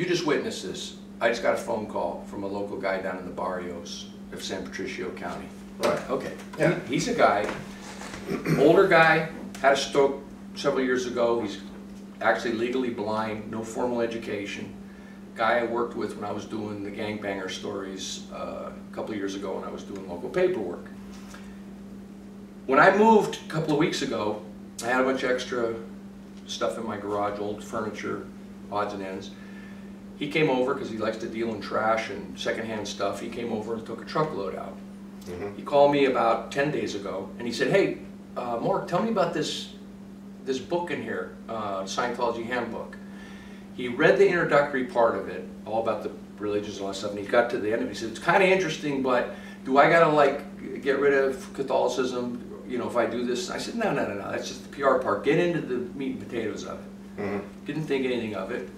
You just witnessed this. I just got a phone call from a local guy down in the barrios of San Patricio County. Right. Okay. Yeah. He's a guy, older guy, had a stroke several years ago. He's actually legally blind, no formal education. Guy I worked with when I was doing the gangbanger stories a couple of years ago when I was doing local paperwork. When I moved a couple of weeks ago, I had a bunch of extra stuff in my garage, old furniture, odds and ends. He came over because he likes to deal in trash and secondhand stuff. He came over and took a truckload out. He called me about 10 days ago and he said, hey, Mark, tell me about this book in here, Scientology Handbook. He read the introductory part of it, all about the religions and all that stuff, and he got to the end of it. He said, it's kind of interesting, but do I gotta like get rid of Catholicism, you know, if I do this? I said, no, that's just the PR part. Get into the meat and potatoes of it. Didn't think anything of it.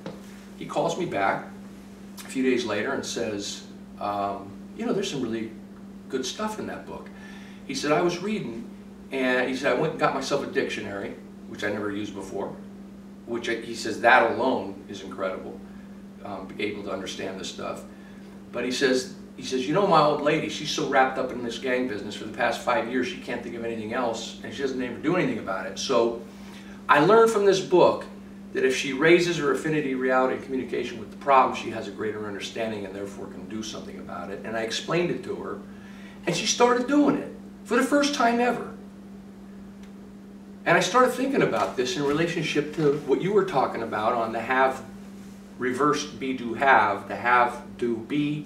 He calls me back a few days later and says, you know, there's some really good stuff in that book. He said, I was reading, and he said, I went and got myself a dictionary, which I never used before, which he says that alone is incredible, able to understand this stuff. But he says, you know, my old lady, she's so wrapped up in this gang business for the past 5 years, she can't think of anything else, and she doesn't ever do anything about it. So I learned from this book that if she raises her affinity, reality, and communication with the problem, she has a greater understanding and therefore can do something about it. And I explained it to her, and she started doing it for the first time ever. And I started thinking about this in relationship to what you were talking about on the have, reverse be, do, have, the have, do, be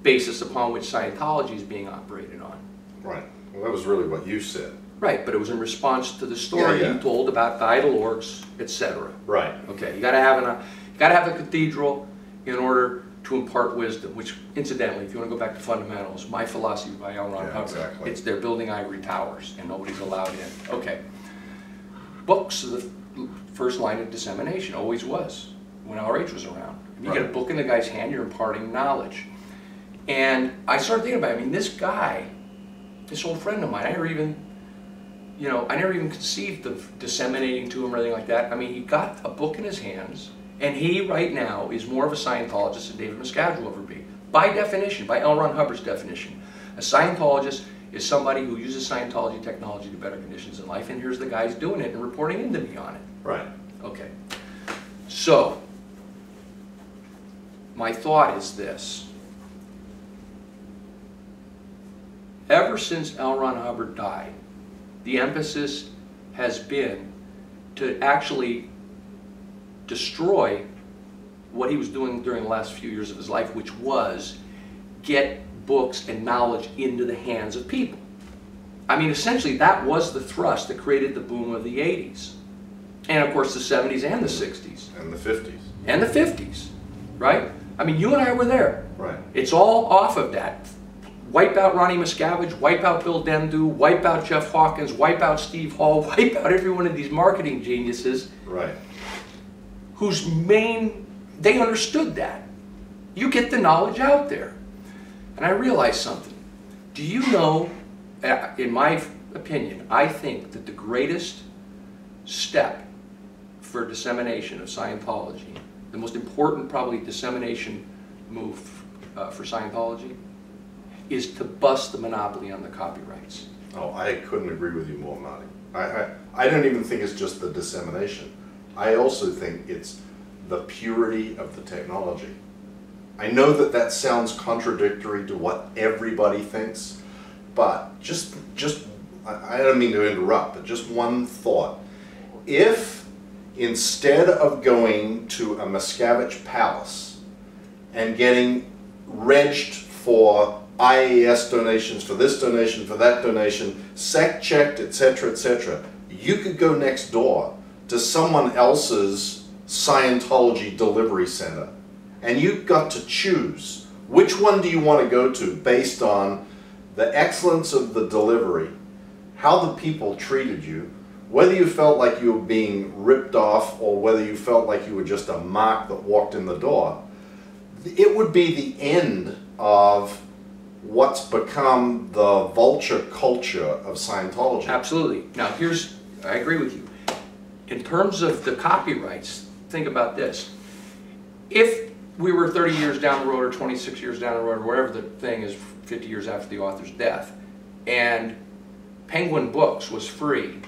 basis upon which Scientology is being operated on. Right. Well, that was really what you said. Right, but it was in response to the story you told about the idol orgs, etc. Right. Okay, you got to have a cathedral in order to impart wisdom. Which, incidentally, if you want to go back to fundamentals, my philosophy by L. Ron Hubbard, exactly. It's they're building ivory towers and nobody's allowed in. Okay, books are the first line of dissemination. Always was when LRH was around. You get a book in the guy's hand, you're imparting knowledge. And I started thinking about it. I mean, this guy, this old friend of mine, I never even conceived of disseminating to him or anything like that. I mean, he got a book in his hands, and he right now is more of a Scientologist than David Miscavige will ever be. By definition, by L. Ron Hubbard's definition, a Scientologist is somebody who uses Scientology technology to better conditions in life, and here's the guys doing it and reporting into me on it. Right. Okay. So, my thought is this. Ever since L. Ron Hubbard died, the emphasis has been to actually destroy what he was doing during the last few years of his life, which was get books and knowledge into the hands of people. I mean, essentially, that was the thrust that created the boom of the 80s. And, of course, the 70s and the 60s. And the 50s. And the 50s, right? I mean, you and I were there. Right. It's all off of that. Wipe out Ronnie Miscavige, wipe out Bill Demdu, wipe out Jeff Hawkins, wipe out Steve Hall, wipe out every one of these marketing geniuses. Right. Whose main, they understood that. You get the knowledge out there. And I realized something. Do you know, in my opinion, I think that the greatest step for dissemination of Scientology, the most important probably dissemination move for Scientology, is to bust the monopoly on the copyrights. Oh, I couldn't agree with you more, Marty. I don't even think it's just the dissemination. I also think it's the purity of the technology. I know that that sounds contradictory to what everybody thinks, but I don't mean to interrupt, but just one thought. If instead of going to a Miscavige palace and getting regged for IAS donations, for this donation, for that donation, SEC checked, etc., you could go next door to someone else's Scientology delivery center, and you've got to choose which one do you want to go to based on the excellence of the delivery, how the people treated you, whether you felt like you were being ripped off or whether you felt like you were just a mark that walked in the door. It would be the end of what's become the vulture culture of Scientology. Absolutely. Now I agree with you. In terms of the copyrights, think about this. If we were 30 years down the road or 26 years down the road or whatever the thing is, 50 years after the author's death, and Penguin Books was free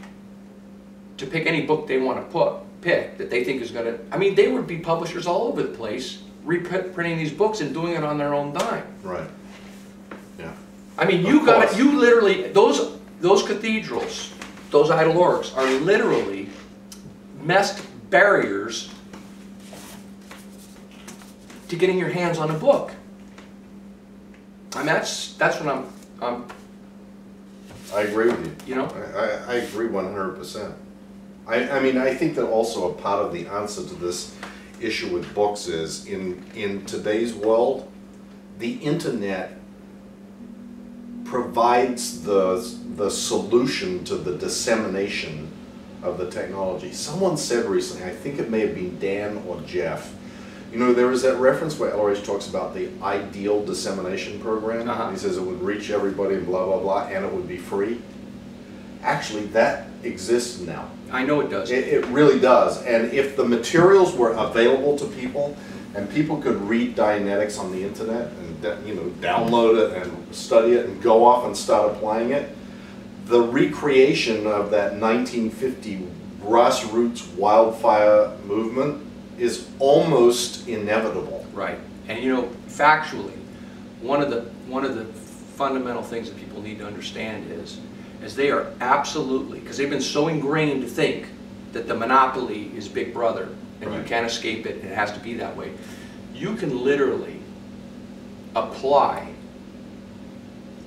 to pick any book they want to pick that they think is going to, I mean, they would be publishers all over the place reprinting these books and doing it on their own dime. Right. Yeah. I mean, you literally, those cathedrals, those idol orcs are literally messed barriers to getting your hands on a book. I mean, that's what I agree with you. You know? I agree 100%. I mean, I think that also a part of the answer to this issue with books is, in today's world, the internet provides the solution to the dissemination of the technology. Someone said recently, I think it may have been Dan or Jeff, you know, there is that reference where LRH talks about the ideal dissemination program. He says it would reach everybody and blah, blah, blah, and it would be free. Actually, that exists now. I know it does. It really does. And if the materials were available to people, and people could read Dianetics on the internet and, you know, download it and study it and go off and start applying it, the recreation of that 1950 grassroots wildfire movement is almost inevitable. Right. And you know, factually, one of the fundamental things that people need to understand is they are absolutely, because they've been so ingrained to think that the monopoly is Big Brother and you can't escape it and it has to be that way. You can literally apply,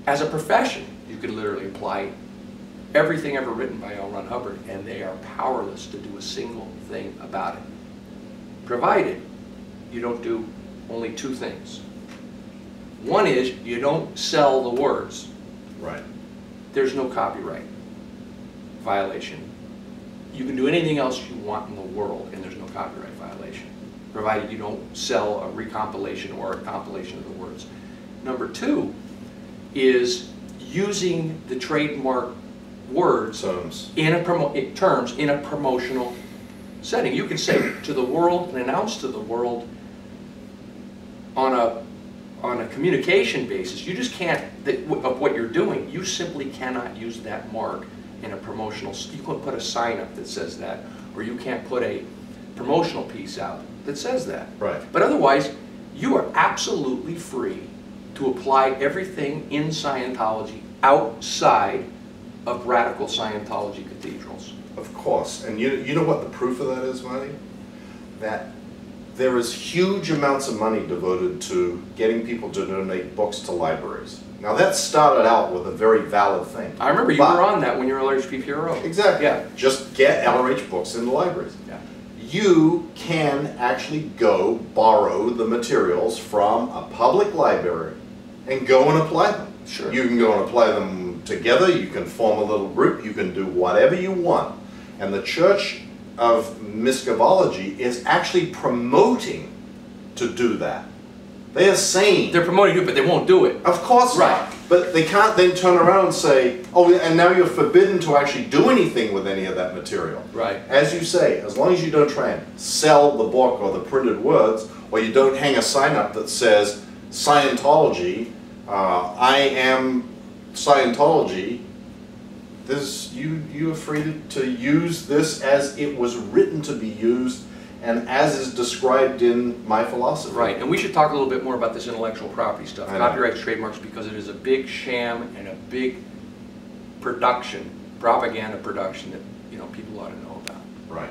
as a profession, you could literally apply everything ever written by L. Ron Hubbard, and they are powerless to do a single thing about it, provided you don't do only two things. One is you don't sell the words. Right. There's no copyright violation. You can do anything else you want in the world and there's no copyright violation, provided you don't sell a recompilation or a compilation of the words. Number two is using the trademark words in a promotional setting. You can say to the world and announce to the world on a communication basis, you just can't, of what you're doing, you simply cannot use that mark in a promotional, you can't put a sign up that says that, or you can't put a promotional piece out that says that. Right. But otherwise, you are absolutely free to apply everything in Scientology outside of radical Scientology cathedrals. Of course. And you know what the proof of that is, Marty? That there is huge amounts of money devoted to getting people to donate books to libraries. Now that started out with a very valid thing. I remember you were on that when you were LRH PRO. Exactly. Yeah. Just get LRH books into libraries. Yeah. You can actually go borrow the materials from a public library and go and apply them. Sure. You can go and apply them together, you can form a little group, you can do whatever you want. And the Church of Miscavology is actually promoting to do that. They are saying... They're promoting it, but they won't do it. Of course not. But they can't then turn around and say, oh, and now you're forbidden to actually do anything with any of that material. Right. As you say, as long as you don't try and sell the book or the printed words, or you don't hang a sign up that says, Scientology, I am Scientology, you are free to use this as it was written to be used and as is described in my philosophy. Right, and we should talk a little bit more about this intellectual property stuff, copyrights, trademarks, because it is a big sham and a big production, propaganda production that people ought to know about. Right.